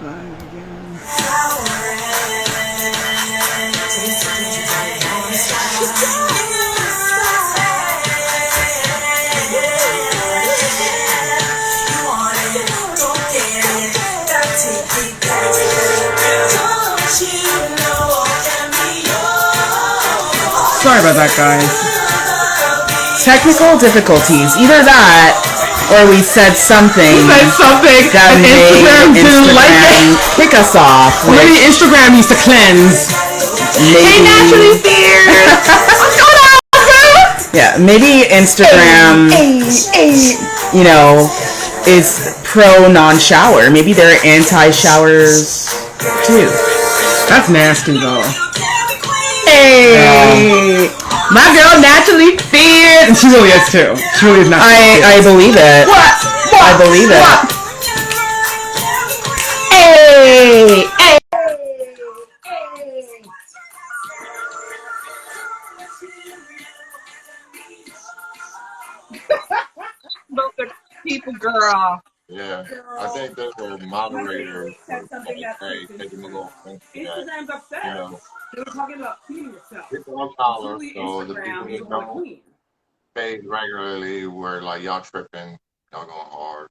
Sorry about that, guys. Technical difficulties. Either that, or we said something. That Instagram didn't like it. Kick us off. Or maybe Instagram needs to cleanse. Maybe. They naturally fear. What's going on, bro? Yeah, maybe Instagram, you know, is pro non-shower. Maybe they're anti-showers too. That's nasty, though. Hey, my girl naturally feared, and she really is too. She really is not. I believe it. What? I believe it. Hey, hey. People, girl. Yeah, I think that the moderator said something that taking a little offense to Instagram's upset. You know, they were talking about cleaning yourself. people on collar, Truly, so the Instagram people is who going don't clean. pay regularly were like, y'all tripping, y'all going hard.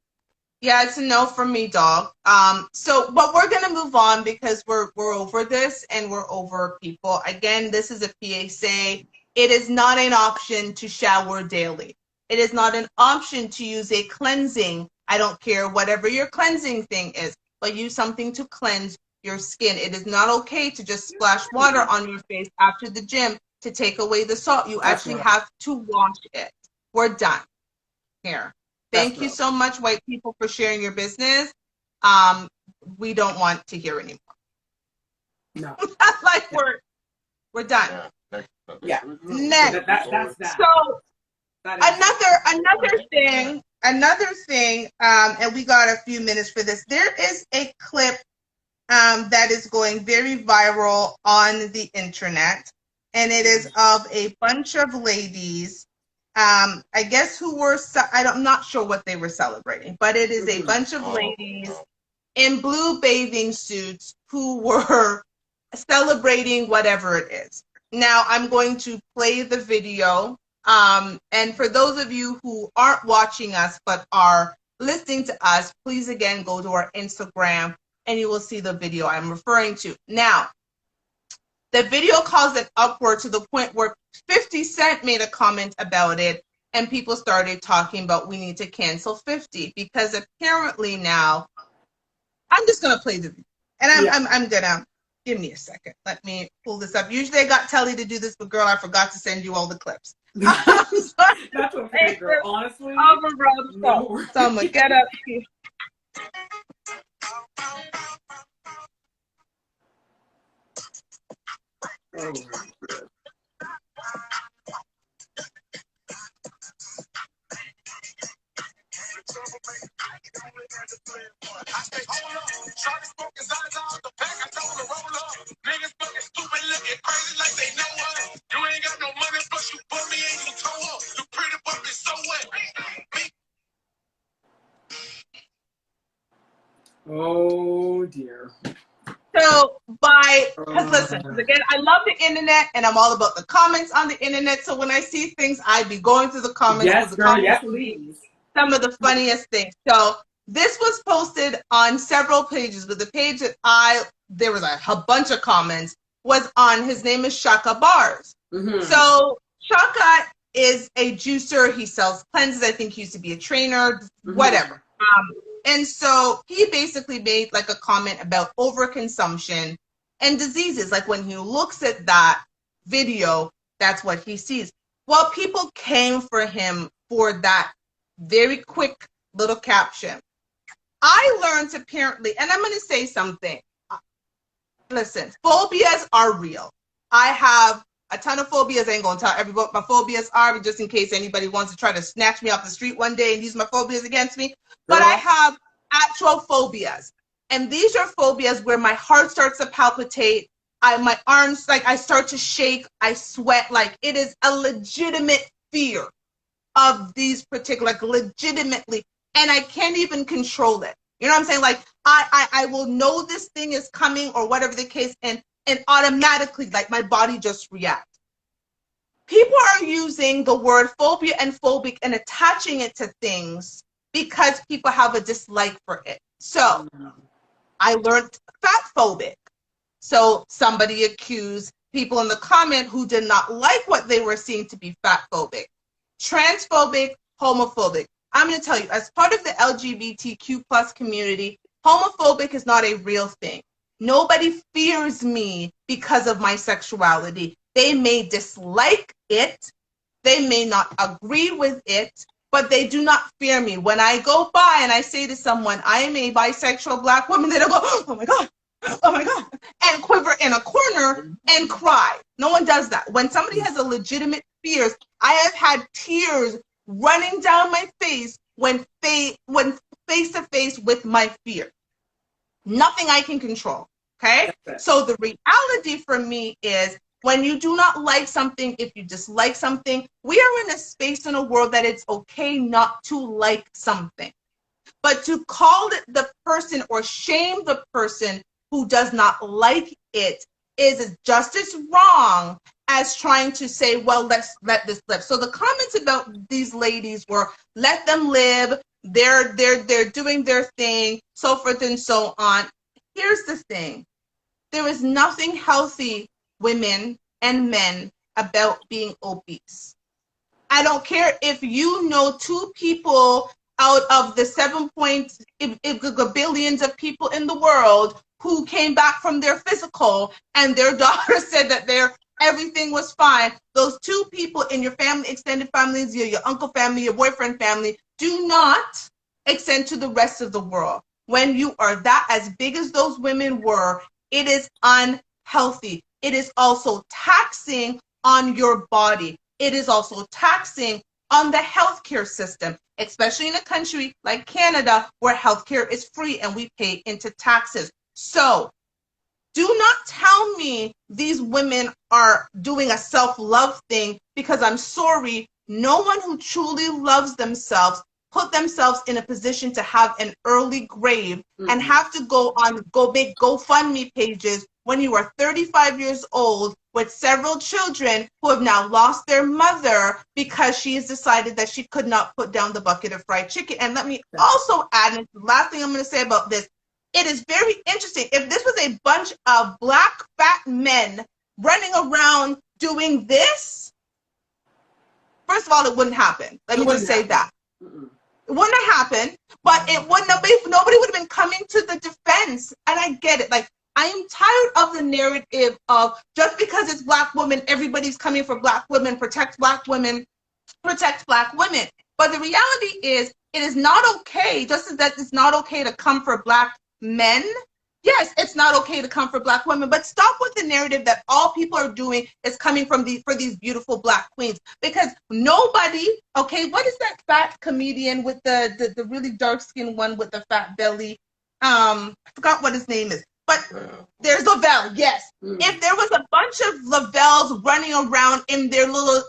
Yeah, it's a no from me, dog. But we're gonna move on because we're over this and we're over people. Again, this is a PSA. It is not an option to shower daily. It is not an option to use a cleansing. I don't care whatever your cleansing thing is, but use something to cleanse your skin. It is not okay to just splash water on your face after the gym to take away the salt. You actually have to wash it. We're done here. Thank you so much, white people, for sharing your business. We don't want to hear anymore. No. Like we're done. Yeah. Next. That's that. So another thing, and we got a few minutes for this. There is a clip that is going very viral on the internet, and it is of a bunch of ladies. I guess who were, I'm not sure what they were celebrating, but it is a bunch of ladies in blue bathing suits who were celebrating whatever it is. Now I'm going to play the video. And for those of you who aren't watching us but are listening to us, please again go to our Instagram and you will see the video I'm referring to. Now, the video caused an uproar to the point where 50 Cent made a comment about it, and people started talking about we need to cancel 50 because apparently now, I'm just gonna play the video, and I'm gonna give me a second. Let me pull this up. Usually I got Telly to do this, but girl, I forgot to send you all the clips. That's okay, girl. Honestly, so I'm gonna get up here. Oh. Oh dear. So because listen, because again, I love the internet and I'm all about the comments on the internet. So when I see things, I'd be going through the comments. Yes, girl, yes, please. Some of the funniest things. So this was posted on several pages, but the page that there was a bunch of comments, was on, his name is Shaka Bars. So Shaka is a juicer. He sells cleanses. I think he used to be a trainer, whatever. And so he basically made like a comment about overconsumption and diseases. Like when he looks at that video, that's what he sees. Well, people came for him for that very quick little caption. I learned apparently, and I'm going to say something. Listen, phobias are real. I have a ton of phobias. I ain't going to tell everybody what my phobias are, but just in case anybody wants to try to snatch me off the street one day and use my phobias against me. But I have actual phobias. And these are phobias where my heart starts to palpitate. My arms, like I start to shake. I sweat. Like it is a legitimate fear of these particular, like legitimately. And I can't even control it. You know what I'm saying? Like I will know this thing is coming or whatever the case, and automatically like my body just reacts. People are using the word phobia and phobic and attaching it to things because people have a dislike for it. So I learned fat phobic. So somebody accused people in the comment who did not like what they were seeing to be fat phobic, transphobic, homophobic. I'm going to tell you, as part of the LGBTQ plus community, homophobic is not a real thing. Nobody fears me because of my sexuality. They may dislike it, they may not agree with it, but they do not fear me. When I go by and I say to someone, I am a bisexual Black woman, they don't go, oh my God, oh my God, and quiver in a corner and cry. No one does that. When somebody has a legitimate fears, I have had tears running down my face when face to face with my fear. Nothing I can control. Okay? So the reality for me is when you do not like something, if you dislike something, we are in a space in a world that it's okay not to like something. But to call it the person or shame the person who does not like it is just as wrong as trying to say, well, let's let this live. So the comments about these ladies were, let them live, they're doing their thing, so forth and so on. Here's the thing. There is nothing healthy, women and men, about being obese. I don't care if you know two people out of the 7 billions of people in the world who came back from their physical and their daughter said that everything was fine. Those two people in your family, extended families, your uncle family, your boyfriend family, do not extend to the rest of the world. When you are that as big as those women were, it is unhealthy. It is also taxing on your body. It is also taxing on the healthcare system, especially in a country like Canada where healthcare is free and we pay into taxes. So do not tell me these women are doing a self-love thing, because I'm sorry, no one who truly loves themselves put themselves in a position to have an early grave and have to go make GoFundMe pages when you are 35 years old with several children who have now lost their mother because she has decided that she could not put down the bucket of fried chicken. And let me also add, and the last thing I'm going to say about this, it is very interesting. If this was a bunch of Black fat men running around doing this, first of all, it wouldn't happen. Let me just say that. It wouldn't have happened, but it wouldn't have been, nobody would have been coming to the defense. And I get it. Like, I am tired of the narrative of just because it's Black women, everybody's coming for Black women, protect Black women, protect Black women. But the reality is, it is not okay, just as that it's not okay to come for Black men. Yes, it's not okay to come for Black women, but stop with the narrative that all people are doing is coming for these beautiful Black queens. Because nobody, okay, what is that fat comedian with the really dark skinned one with the fat belly? I forgot what his name is. But there's Lavelle, yes. If there was a bunch of Lavelles running around in their little,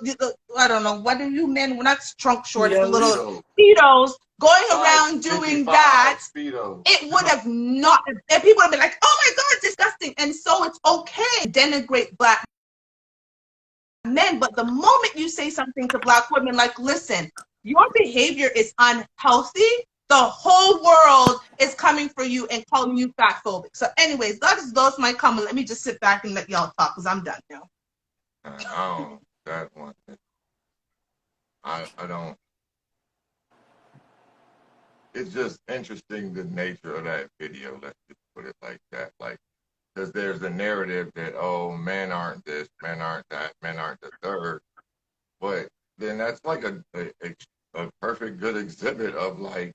I don't know, what are you men? We're not trunk shorts, the little Speedos, going around doing that, it would have not, and people would have been like, oh my God, disgusting. And so it's okay to denigrate Black men, but the moment you say something to Black women like, listen, your behavior is unhealthy, the whole world is coming for you and calling you fat phobic. So anyways, that's my comment. Let me just sit back and let y'all talk, because I'm done now. I don't, that one, I don't, it's just interesting the nature of that video, let's just put it like that. Like, because there's a narrative that, oh, men aren't this, men aren't that, men aren't the third. But then that's like a perfect good exhibit of like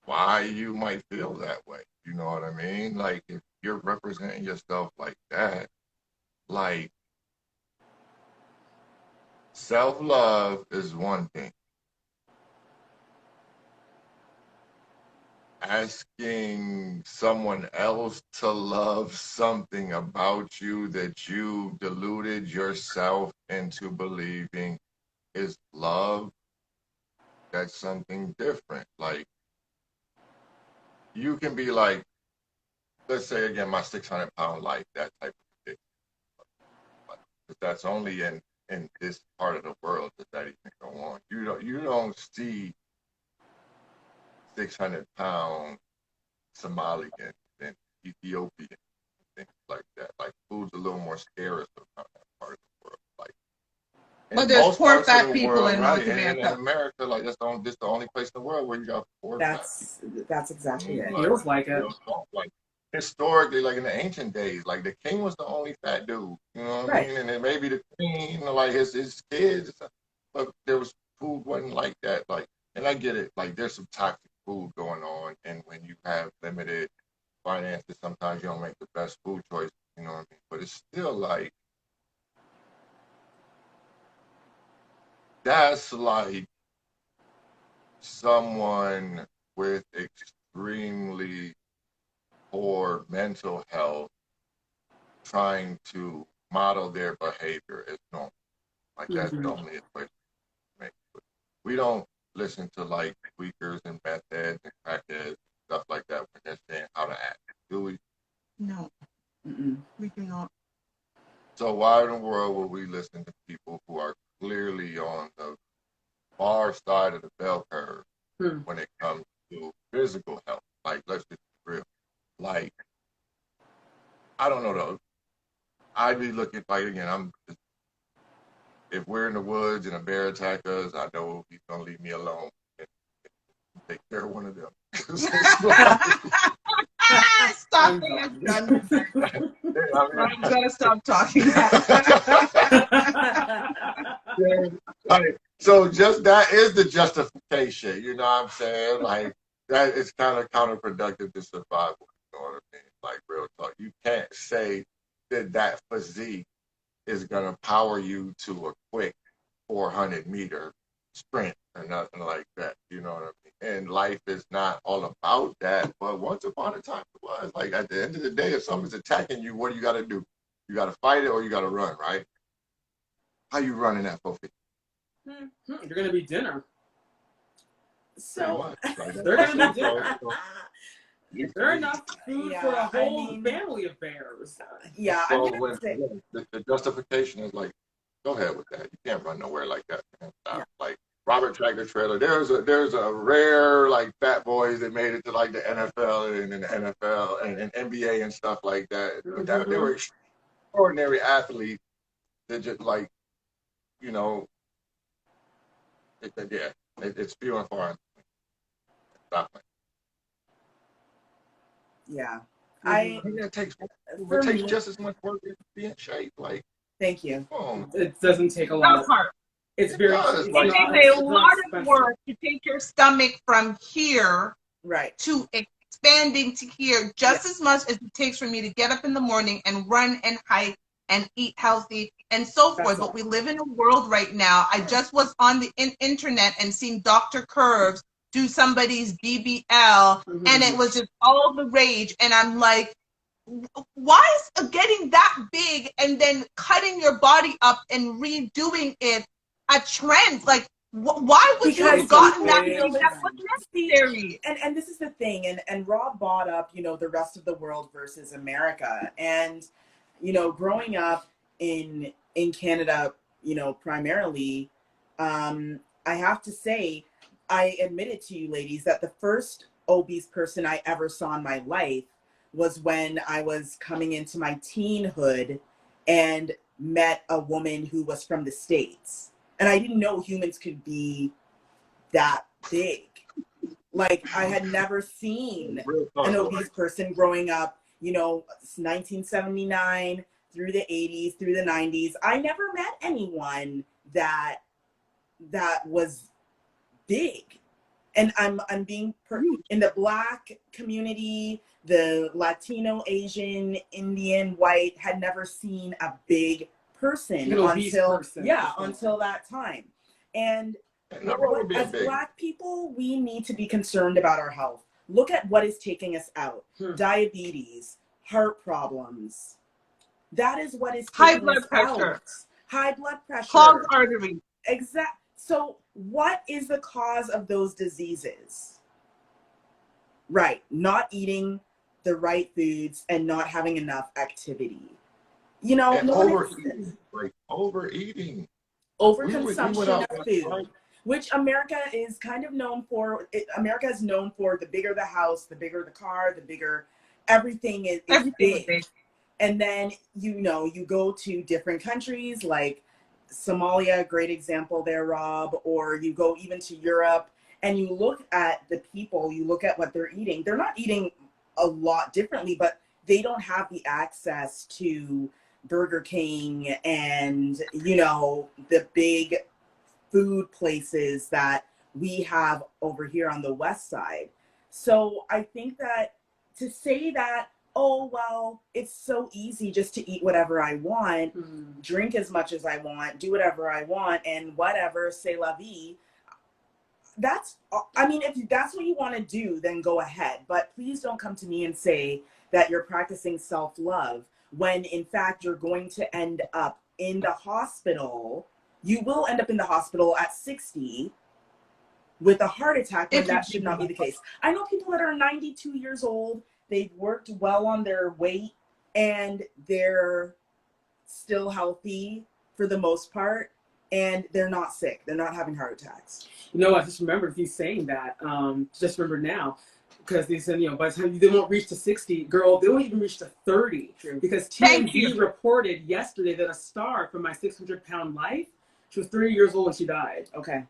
why you might feel that way. You know what I mean? Like, if you're representing yourself like that, like, self-love is one thing. Asking someone else to love something about you that you deluded yourself into believing is love, that's something different. Like, you can be like, let's say again, my 600-pound life, that type of thing. But that's only in this part of the world that even go on. You don't see 600-pound Somalian and Ethiopian things like that. Like food's a little more scarce around that part of the world. Like But in there's most poor parts of fat the people world, in right? North And in America. America, like this the only place in the world where you got poor fat people. That's exactly it. Feels like it. Like historically, like in the ancient days, like the king was the only fat dude. You know what I mean? And then maybe the queen, like his kids, but there was food wasn't like that. Like, and I get it. Like there's some toxic food going on, and when you have limited finances, sometimes you don't make the best food choice. You know what I mean? But it's still like that's like someone with extremely poor mental health trying to model their behavior as normal. Like that's the only way to make it. We don't listen to like tweakers and meth heads and crackheads, stuff like that when they're saying how to act, do we? No, we do not. So why in the world would we listen to people who are clearly on the far side of the bell curve when it comes to physical health? Like, let's just be real. Like, I don't know though. I'd be looking like again. If we're in the woods and a bear attacks us, I know he's gonna leave me alone and take care of one of them. Stop it! I'm done. I'm gonna stop talking. So just that is the justification. You know what I'm saying? Like that is kind of counterproductive to survival. You know what I mean? Like real talk. You can't say that physique is gonna power you to a quick 400-meter sprint or nothing like that. You know what I mean? And life is not all about that. But once upon a time it was. Like at the end of the day, if someone's attacking you, what do you got to do? You got to fight it or you got to run, right? How you running that 450? You're gonna be dinner. So they're gonna be dinner. There's enough food for a whole family of bears. Yeah, so I'm gonna say the justification is like, go ahead with that. You can't run nowhere like that. Like Robert Tractor Trailer. There's a rare like fat boys that made it to like the NFL and the NFL and NBA and stuff like that. They were extraordinary athletes. That just like, you know, it's few and far. Stop it. Yeah. It takes just as much work to be in shape. Like, thank you. It doesn't take a lot. It's very. It takes a lot of work to take your stomach from here to expanding to here, just as much as it takes for me to get up in the morning and run and hike and eat healthy and so forth. But we live in a world right now. I just was on the internet and seen Dr. Curves do somebody's BBL, and it was just all the rage. And I'm like, why is getting that big and then cutting your body up and redoing it a trend? Like, why would you have gotten that big? That wasn't necessary. And this is the thing, and Rob brought up, you know, the rest of the world versus America. And, you know, growing up in Canada, you know, primarily, I have to say, I admitted to you ladies that the first obese person I ever saw in my life was when I was coming into my teenhood and met a woman who was from the States. And I didn't know humans could be that big. Like, I had never seen an obese person growing up, you know, 1979 through the 80s, through the 90s. I never met anyone that was big. And I'm being in the Black community, the Latino, Asian, Indian, white, had never seen a big person until that time. And as Black people, we need to be concerned about our health. Look at what is taking us out. Diabetes, heart problems. That is what is taking us out. High blood pressure. Clogged arteries. Exactly. So what is the cause of those diseases? Right. Not eating the right foods and not having enough activity. You know, And overeating, like overeating. We went overconsumption out of last night. food, which America is kind of known for. America is known for the bigger the house, the bigger the car, the bigger everything is Everything is big. big. And then, you know, you go to different countries like Somalia, great example there, Rob, or you go even to Europe and you look at the people, you look at what they're eating. They're not eating a lot differently, but they don't have the access to Burger King and, you know, the big food places that we have over here on the West Side. So I think that to say that, oh, well, it's so easy just to eat whatever I want, drink as much as I want, do whatever I want, and whatever, c'est la vie. That's, I mean, if that's what you want to do, then go ahead. But please don't come to me and say that you're practicing self-love when in fact you're going to end up in the hospital. You will end up in the hospital at 60 with a heart attack when that should not be the case. I know people that are 92 years old, they've worked well on their weight, and they're still healthy for the most part, and they're not sick. They're not having heart attacks. You know, I just remembered you saying that. Just remember now, because they said, you know, by the time they won't reach to 60, girl, they won't even reach to 30. True. Because TMZ reported yesterday that a star from My 600-Pound Life, she was 30 years old when she died. Okay.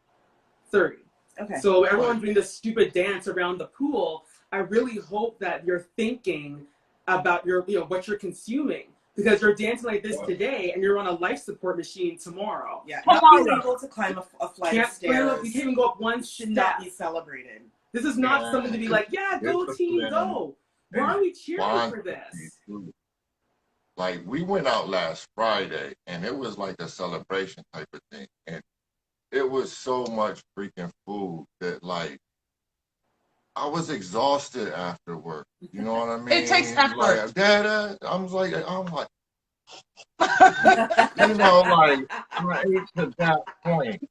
30. Okay. So everyone's doing this stupid dance around the pool. I really hope that you're thinking about your, you know, what you're consuming, because you're dancing like this today and you're on a life support machine tomorrow. Yeah. Not being able to climb a flight of stairs. You can't even go up one should step. not be celebrated. This is not something to be like, yeah, go team, go. Why are we cheering for this? Like, we went out last Friday, and it was like a celebration type of thing. And it was so much freaking food that, like, I was exhausted after work. You know what I mean? It takes effort. Like, Dad, I'm like, you know, like, I ate to that point.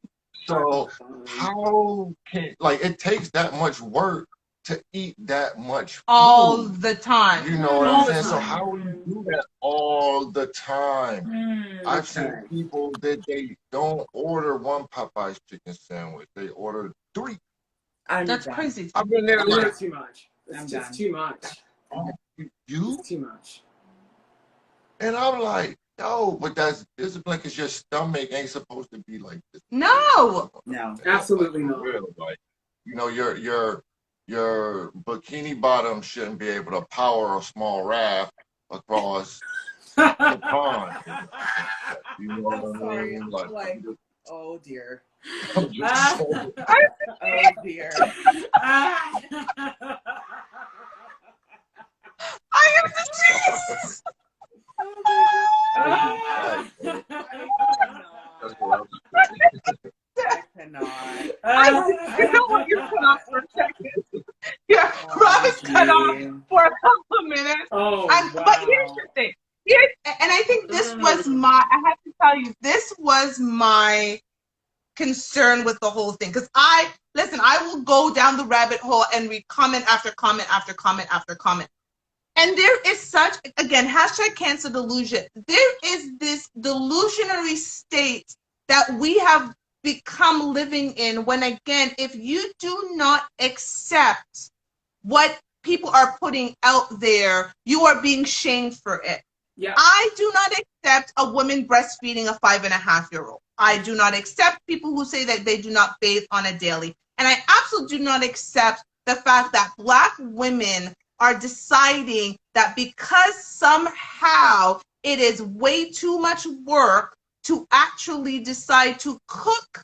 So how can, like, it takes that much work to eat that much food all the time. You know what I'm saying? So how do you do that all the time? I've seen people that they don't order one Popeye's chicken sandwich. They order 3. That's crazy. I've been there like, too much. It's just too much. You? It's too much. And I'm like, no, but that's discipline, because your stomach ain't supposed to be like this. No. No. Absolutely not. Real, like, you know, your bikini bottom shouldn't be able to power a small raft across the pond. You know what I mean? Like, oh dear. I'm just saying. Oh dear. I am the I cannot. You know what? You're cut off for a second. Yeah, Robin's cut off for a couple of minutes. But here's the thing. And I think this was I have to tell you, this was my concern with the whole thing. Because I will go down the rabbit hole and read comment after comment after comment after comment. And there is such, again, #cancel delusion. There is this delusionary state that we have become living in when, again, if you do not accept what people are putting out there, you are being shamed for it. Yeah. I do not accept a woman breastfeeding a 5.5-year-old. I do not accept people who say that they do not bathe on a daily. And I absolutely do not accept the fact that Black women are deciding that because somehow it is way too much work to actually decide to cook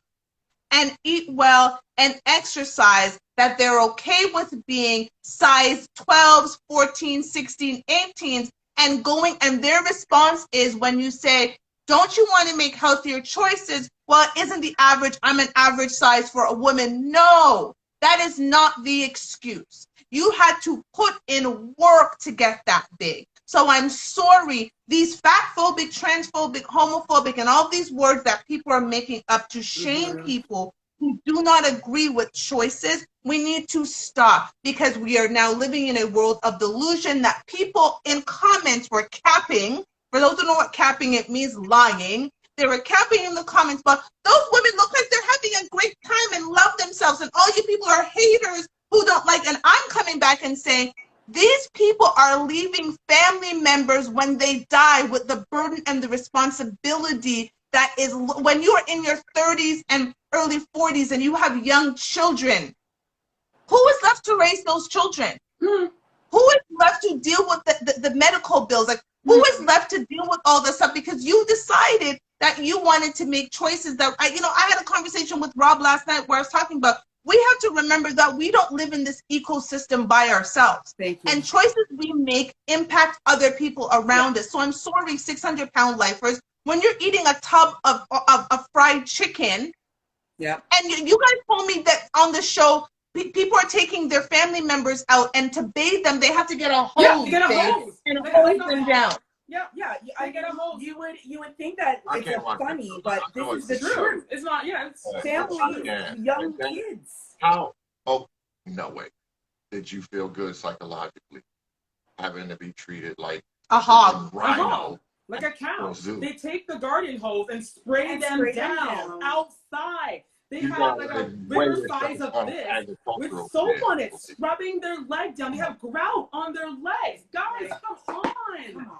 and eat well and exercise, that they're okay with being size 12s, 14s, 16, 18s, and going, and their response is when you say, don't you want to make healthier choices? Well, isn't the average, I'm an average size for a woman. No, that is not the excuse. You had to put in work to get that big. So I'm sorry, these fatphobic, transphobic, homophobic, and all these words that people are making up to shame people who do not agree with choices, we need to stop, because we are now living in a world of delusion that people in comments were capping. For those who know what capping, it means lying. They were capping in the comments, but those women look like they're having a great time and love themselves, and all you people are haters who don't like. And I'm coming back and saying, these people are leaving family members when they die with the burden and the responsibility that is when you are in your 30s and early 40s and you have young children. Who is left to raise those children? Who is left to deal with the medical bills? Like, who is left to deal with all this stuff? Because you decided that you wanted to make choices that, I had a conversation with Rob last night where I was talking about, we have to remember that we don't live in this ecosystem by ourselves. Thank you. And choices we make impact other people around us. So I'm sorry, 600-pound lifers, when you're eating a tub of fried chicken, and you guys told me that on the show, people are taking their family members out, and to bathe them, they have to get a hose, and hose them down. I get a hose. You would think that it's funny, but this is the truth. It's not. It's families, young kids. How? Oh, no way. Did you feel good psychologically having to be treated like a hog, rhino, like a cow? They take the garden hose and spray them down outside. They have like a bigger size of this with soap on it, scrubbing their leg down. They have grout on their legs. Guys, come on.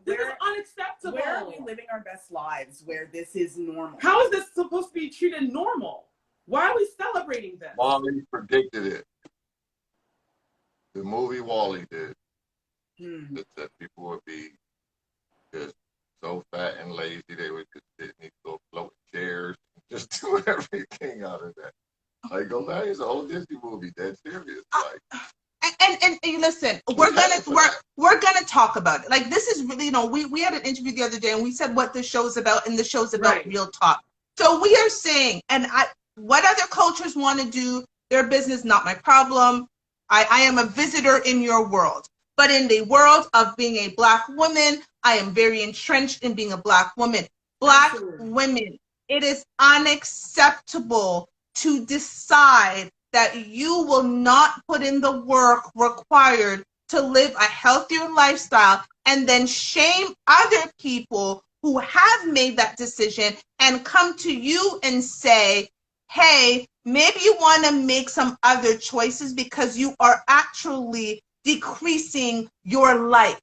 This is unacceptable. Where are we living our best lives where this is normal? How is this supposed to be treated normal? Why are we celebrating this? Wally predicted it. The movie Wally did. That people would be just so fat and lazy they would just sit in these little floating chairs and just do everything out of that. Like, go back, it's an old Disney movie, dead serious. Like, and listen, we're gonna talk about it. Like, this is really, we had an interview the other day and we said what the show's about, and the show's about real talk. So we are saying, and what other cultures want to do, their business, not my problem. I am a visitor in your world. But in the world of being a Black woman, I am very entrenched in being a Black woman. Black women, it is unacceptable to decide that you will not put in the work required to live a healthier lifestyle and then shame other people who have made that decision and come to you and say, hey, maybe you want to make some other choices because you are actually decreasing your life.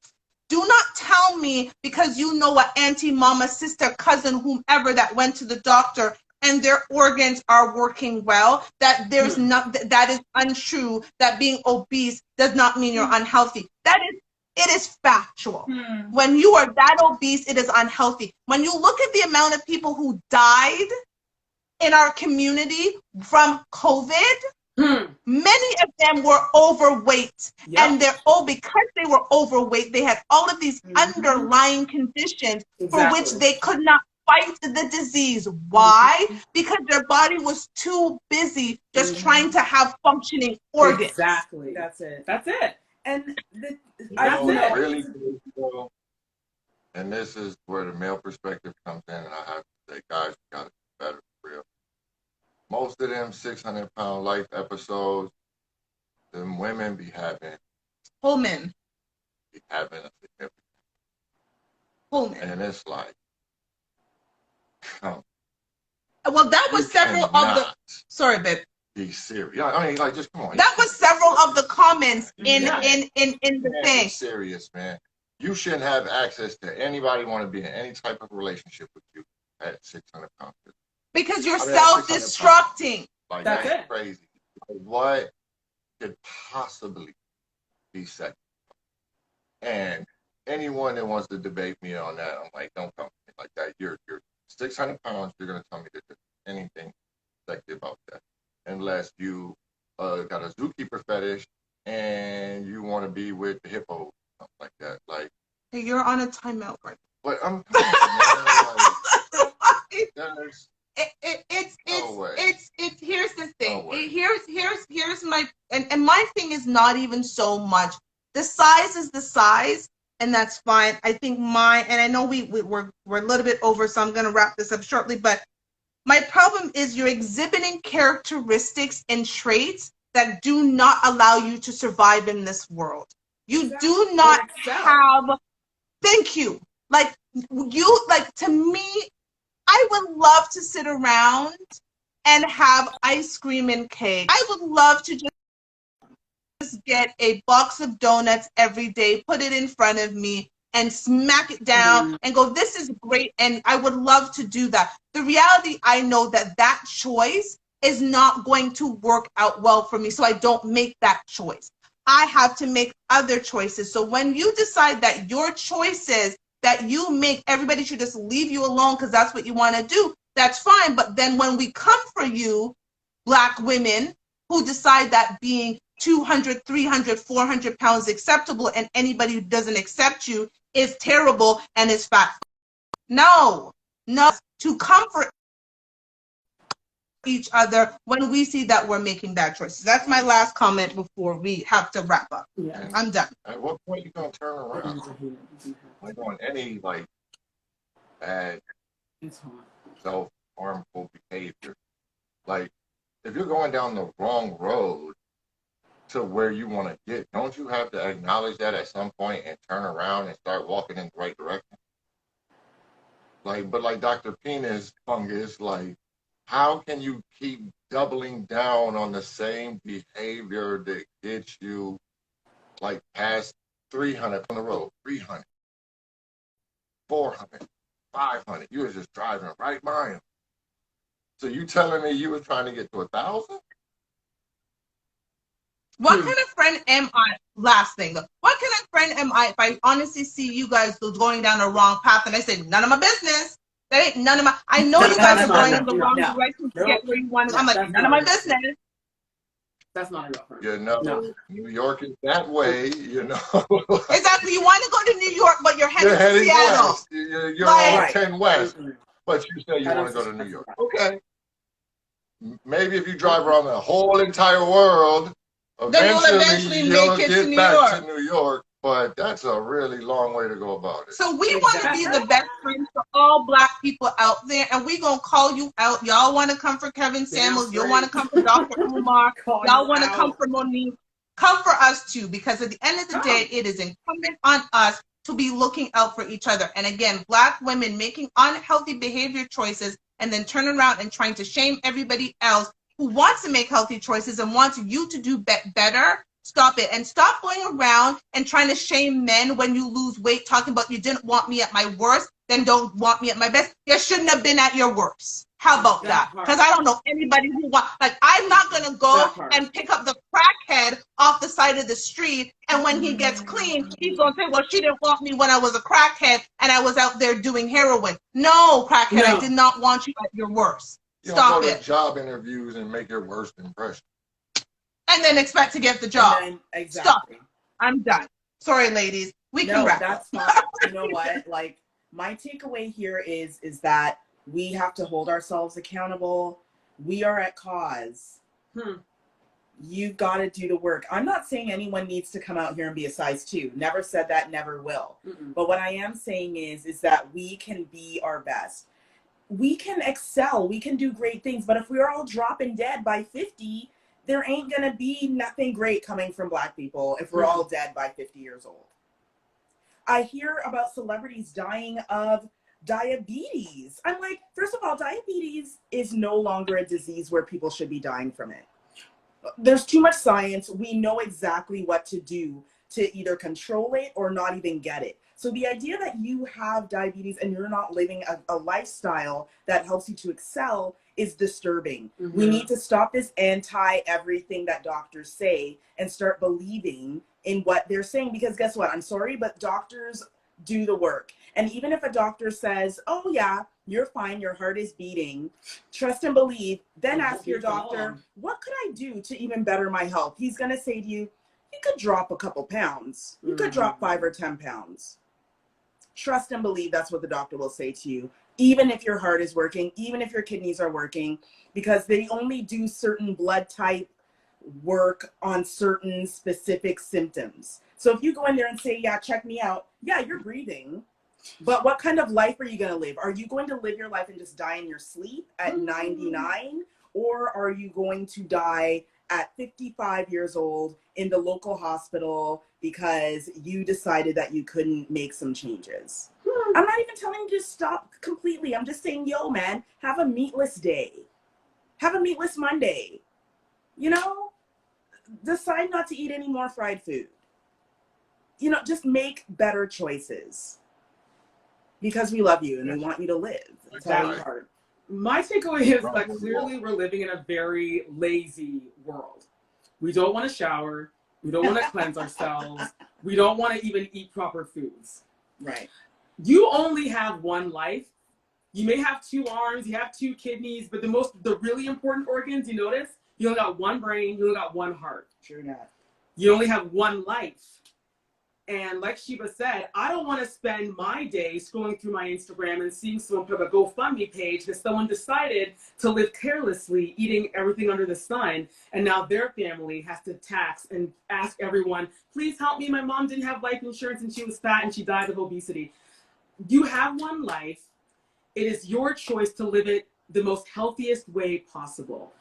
Do not tell me because you know an auntie, mama, sister, cousin, whomever that went to the doctor and their organs are working well, that there's that is untrue, that being obese does not mean you're unhealthy. It is factual. When you are that obese, it is unhealthy. When you look at the amount of people who died in our community from COVID, many of them were overweight, and because they were overweight, they had all of these underlying conditions for which they could not fight the disease. Why? Because their body was too busy just trying to have functioning organs. Exactly. That's it. And really, and this is where the male perspective comes in, and I have to say, guys, you gotta be better for real. Most of them 600-pound life episodes, the women be having whole men. Be having a significant whole men. And it's like, well, that was several of the. Sorry, babe. Be serious. Yeah, I mean, like, just come on. That was several of the comments in the thing. Be serious, man. You shouldn't have access to anybody want to be in any type of relationship with you at 600 pounds. Because you're self-destructing. Like, that's crazy. Like, what could possibly be said? And anyone that wants to debate me on that, I'm like, don't come to me like that. You're 600 pounds. You're gonna tell me that there's anything sexy about that, unless you got a zookeeper fetish and you want to be with the hippo, something like that. Like, hey, you're on a timeout right now. But I'm. It's here's the thing. Here's my and my thing is not even so much. The size is the size, and that's fine. I think and I know we're a little bit over, so I'm gonna wrap this up shortly. But My problem is you're exhibiting characteristics and traits that do not allow you to survive in this world. You do not have, thank you. Like to me, I would love to sit around and have ice cream and cake. I would love to just get a box of donuts every day, put it in front of me, and smack it down and go, this is great. And I would love to do that. The reality, I know that that choice is not going to work out well for me. So I don't make that choice. I have to make other choices. So when you decide that your choices that you make, everybody should just leave you alone because that's what you want to do, that's fine. But then when we come for you, Black women who decide that being 200, 300, 400 pounds acceptable and anybody who doesn't accept you is terrible and is fat. No, to comfort each other when we see that we're making bad choices. That's my last comment before we have to wrap up. Yeah. I'm done. At what point are you going to turn around? Like on any like bad self-harmful behavior. Like if you're going down the wrong road to where you want to get, don't you have to acknowledge that at some point and turn around and start walking in the right direction? Like, but like Dr. Penis Fungus, like, how can you keep doubling down on the same behavior that gets you like past 300 on the road, 300, 400, 500? You were just driving right by him. So you telling me you were trying to get to 1,000? What kind of friend am I? Last thing though, what kind of friend am I if I honestly see you guys going down the wrong path and I say none of my business? That ain't none of my. I know you guys are going in the wrong direction to get where you want to. I'm like none of my business. That's not a real friend. You know, no. New York is that way. You know. Exactly. You want to go to New York, but you're heading to Seattle. West. You're on 10 West, but you say you want to go to New York. Okay. Maybe if you drive around the whole entire world. Then you'll eventually make it to New York. To New York, but that's a really long way to go about it. So we want to be the best friends for all Black people out there, and we gonna call you out. Y'all want to come for Kevin Samuels? You want to come for Dr. Umar? Y'all want to come for Monique? Come for us too, because at the end of the day, it is incumbent on us to be looking out for each other. And again, Black women making unhealthy behavior choices and then turn around and trying to shame everybody else who wants to make healthy choices and wants you to do better, stop it. And stop going around and trying to shame men when you lose weight, talking about you didn't want me at my worst, then don't want me at my best. You shouldn't have been at your worst. How about that? Because I don't know anybody who wants, like, I'm not going to go and pick up the crackhead off the side of the street. And when he gets clean, he's going to say, well, she didn't want me when I was a crackhead and I was out there doing heroin. No, crackhead, I did not want you at your worst. Stop it. Job interviews and make your worst impression. And then expect to get the job. Stop. I'm done. Sorry, ladies. We can wrap up. That's fine. You know what? Like, my takeaway here is that we have to hold ourselves accountable. We are at cause. You've got to do the work. I'm not saying anyone needs to come out here and be a size 2. Never said that, never will. But what I am saying is that we can be our best. We can excel, we can do great things, but if we're all dropping dead by 50, there ain't gonna be nothing great coming from Black people if we're all dead by 50 years old. I hear about celebrities dying of diabetes. I'm like, first of all, diabetes is no longer a disease where people should be dying from it. There's too much science. We know exactly what to do to either control it or not even get it. So the idea that you have diabetes and you're not living a lifestyle that helps you to excel is disturbing. We need to stop this anti-everything that doctors say and start believing in what they're saying, because guess what? I'm sorry, but doctors do the work. And even if a doctor says, oh yeah, you're fine, your heart is beating, trust and believe, then ask your doctor, what could I do to even better my health? He's gonna say to you, you could drop a couple pounds. You could drop 5 or 10 pounds. Trust and believe that's what the doctor will say to you, even if your heart is working, even if your kidneys are working, because they only do certain blood type work on certain specific symptoms. So if you go in there and say, yeah, check me out. Yeah, you're breathing. But what kind of life are you going to live? Are you going to live your life and just die in your sleep at 99? Or are you going to die at 55 years old in the local hospital because you decided that you couldn't make some changes? I'm not even telling you to stop completely. I'm just saying, yo, man, have a meatless day. Have a meatless Monday. You know, decide not to eat any more fried food. You know, just make better choices. Because we love you and we want you to live. It's always hard. My takeaway is that clearly we're living in a very lazy world. We don't want to shower. We don't want to cleanse ourselves. We don't want to even eat proper foods. Right. You only have one life. You may have 2 arms, you have 2 kidneys, but the really important organs, you notice, you only got 1 brain, you only got 1 heart. True enough. You only have 1 life. And like Sheba said, I don't want to spend my day scrolling through my Instagram and seeing someone put up a GoFundMe page because someone decided to live carelessly, eating everything under the sun, and now their family has to tax and ask everyone, please help me, my mom didn't have life insurance and she was fat and she died of obesity. You have 1 life. It is your choice to live it the most healthiest way possible.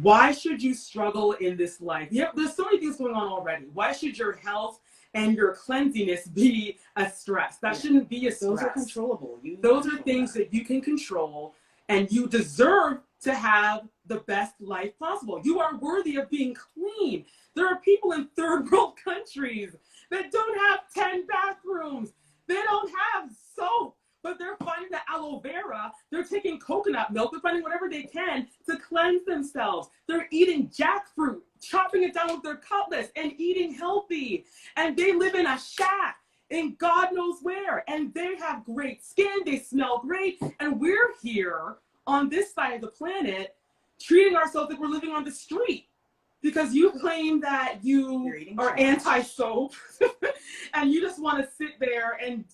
Why should you struggle in this life? There's so many things going on already. Why should your health and your cleanliness be a stress? That shouldn't be a stress. Those are controllable. Those are things that you can control, and you deserve to have the best life possible. You are worthy of being clean. There are people in third world countries that don't have 10 bathrooms. They don't have soap, but they're finding the aloe vera. They're taking coconut milk. They're finding whatever they can to cleanse themselves. They're eating jackfruit, chopping it down with their cutlass and eating healthy. And they live in a shack in God knows where. And they have great skin. They smell great. And we're here on this side of the planet treating ourselves like we're living on the street. Because you claim that you are anti-soap and you just want to sit there and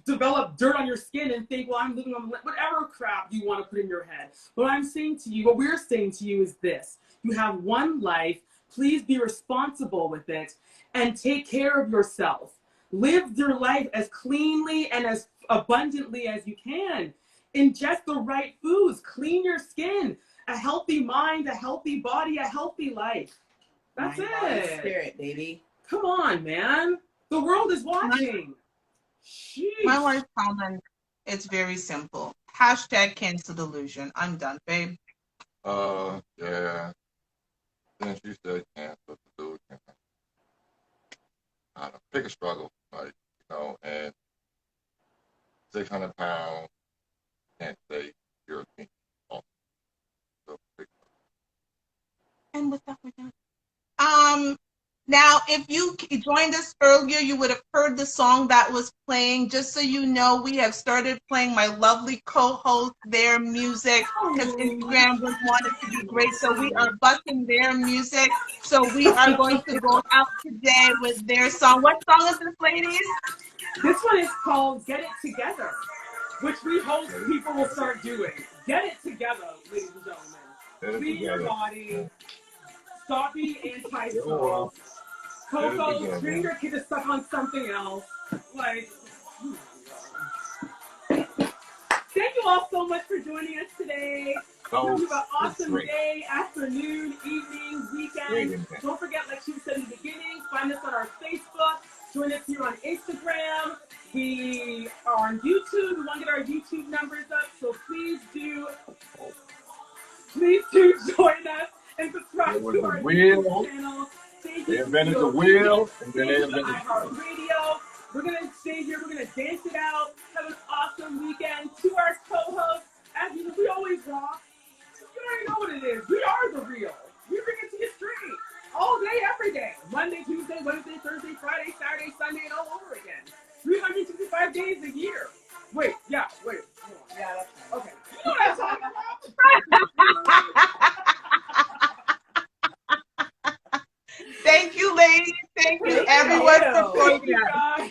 develop dirt on your skin and think, well, I'm living on the land, whatever crap you want to put in your head. What I'm saying to you, what we're saying to you is this. You have 1 life. Please be responsible with it and take care of yourself. Live your life as cleanly and as abundantly as you can. Ingest the right foods. Clean your skin. A healthy mind, a healthy body, a healthy life. That's mind, it. body, spirit, baby. Come on, man. The world is watching. Sheesh. My wife's comment, it's very simple. Hashtag cancel delusion. I'm done, babe. Yeah. Since you said cancel delusion, I don't pick a struggle, like, you know, and 600 pounds, can't say you're a king. And with that, we're done. Now, if you joined us earlier, you would have heard the song that was playing. Just so you know, we have started playing my lovely co-host their music because Instagram was wanted to be great. So we are busting their music. So we are going to go out today with their song. What song is this, ladies? This one is called Get It Together, which we hope people will start doing. Get it together, ladies and gentlemen. Clean your body. Stop being anti-soap. Coco, train your kid to suck on something else. Like, thank you all so much for joining us today. Hope you have an awesome day, afternoon, evening, weekend. Don't forget, like she said in the beginning, find us on our Facebook. Join us here on Instagram. We are on YouTube. We want to get our YouTube numbers up, so please do join us and subscribe to our YouTube channel. They invented the wheel, and then they invented iHeartRadio. We're going to stay here. We're going to dance it out. Have an awesome weekend. To our co-hosts, as you know, we always rock. You already know what it is. We are the real. We bring it to your street all day, every day. Monday, Tuesday, Wednesday, Thursday, Friday, Saturday, Sunday, and all over again. 365 days a year. Wait. Yeah, that's fine. Okay. You know what I'm talking about. Thank you, ladies. Thank you, everyone, for joining us.